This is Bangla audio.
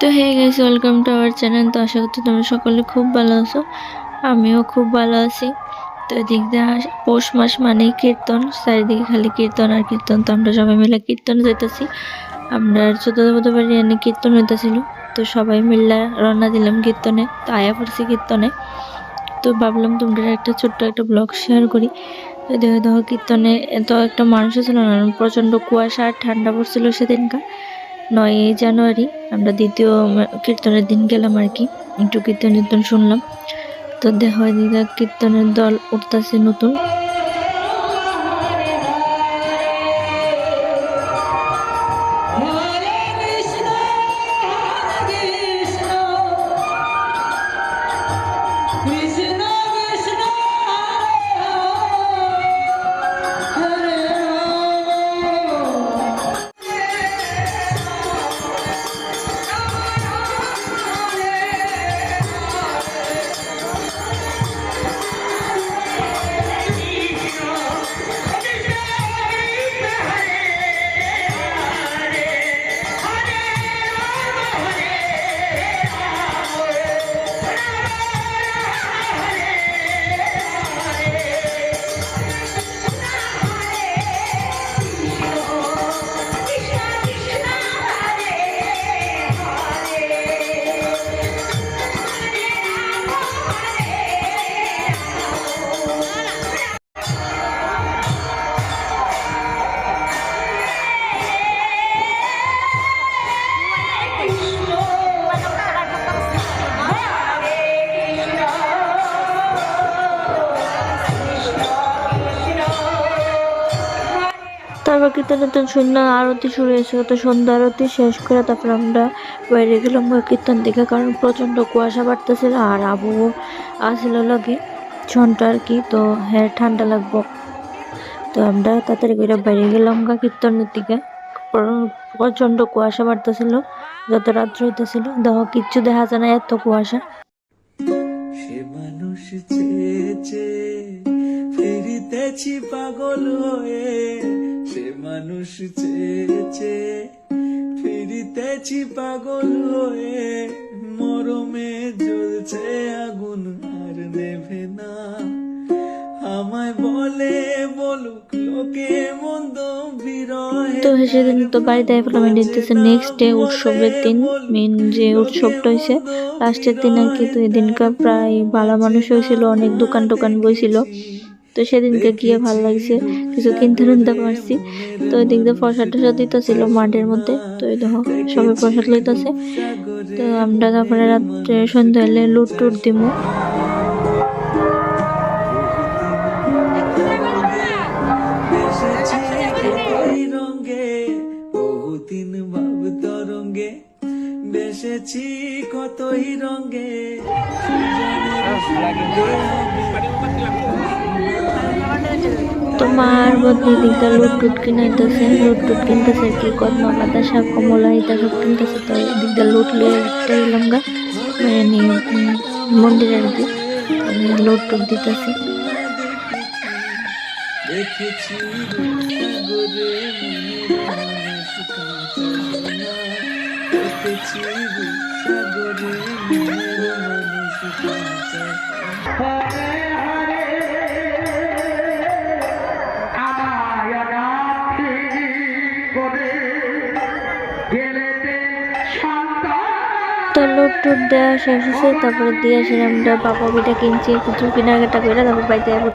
তো hey guys, welcome to our channel. তো আশা করছি তোমরা সকলে খুব ভালো আছো, আমিও খুব ভালো আছি। তো এদিক দিয়ে পৌষ মাস মানেই কীর্তন, চারিদিকে খালি কীর্তন আর কীর্তন। তো আমরা সবাই মিলে কীর্তন যেতেছি। আমরা ছোট বাড়ি এনে কীর্তন হইতেছিল, তো সবাই মিলে রওনা দিলাম কীর্তনে। তো আয়া পড়ছি কীর্তনে, তো ভাবলাম তোমরা একটা ছোট্ট একটা ব্লগ শেয়ার করি। তো দেখো কীর্তনে এত একটা মানুষও ছিল না, প্রচণ্ড কুয়াশা আর ঠান্ডা পড়ছিল সেদিনকার 9ই জানুয়ারি। আমরা দ্বিতীয় কীর্তনের দিন গেলাম আর কি, একটু কীর্তন শুনলাম। তো দেখো এদিকে কীর্তনের দল উঠতেছে নতুন। তারপর কীর্তন সন্ধ্যা আরতি শুরু হয়েছে। তো সন্ধ্যা আরতি শেষ করে তারপর আমরা বাইরে গেলাম কীর্তন দেখে, কারণ প্রচণ্ড কুয়াশা বাড়তেছিল আর আবহাওয়া আসছিল লাগে ঝন্টা আর কি। তো হ্যাঁ, ঠান্ডা লাগবো। তো আমরা তাড়াতাড়ি করে বাইরে গেলাম কীর্তনের দিকে। প্রচণ্ড কুয়াশা বাড়তেছিল, যত রাত্র হইতেছিল দেখো কিচ্ছু দেখা যায় না, এত কুয়াশা। সে মানুষ চেয়েছে ফিরিতেছি পাগল হয়ে, সে মানুষ চেয়েছে ফিরিতেছি পাগল হয়ে, মরমে জ্বলছে আগুন আর নেভে না, আমায় বলে বলুক লোকে মন্দ বিরহে। তো সেদিন তো বাড়িতে আমি দেখতেছি নেক্সট ডে উৎসবের দিন, মেন যে উৎসবটা হয়েছে লাস্টের দিন আর কি। তো এদিনকার প্রায় ভালো মানুষ হয়েছিল, অনেক দোকান বইছিল। তো সেদিনকে গিয়ে ভালো লাগছে, কিছু কিনতে পারছি। তো ওই দিক দিয়ে প্রসাদ দিতেছিল মাঠের মধ্যে। তো এই দেখো সবাই প্রসাদ লইতেছে। তো আমরা তারপরে রাত্রে সন্ধ্যা হলে লুট টুট দিব। বহুদিন ভাব তরঙ্গে বেসেছি কতই রঙ্গে, তোমার বদলি দিকটা লুটটুট কিনাইতেছে, লুটটুট কিনতেছে কি কদমা বাতাসা কমলা এটা সব কিনতেছে। তো দিকটা লুট লিয়ে এলাম গা মানে মন্দিরের দিক, লুটটুট দিতেছে। দেখেছি তো লুট টুট দেওয়া শেষ হয়েছে, তারপরে দিয়ে আসলে আমরা বাবা পিঠা কিনছি, কিছু কেনাকাটা করে তারপর বাড়িতে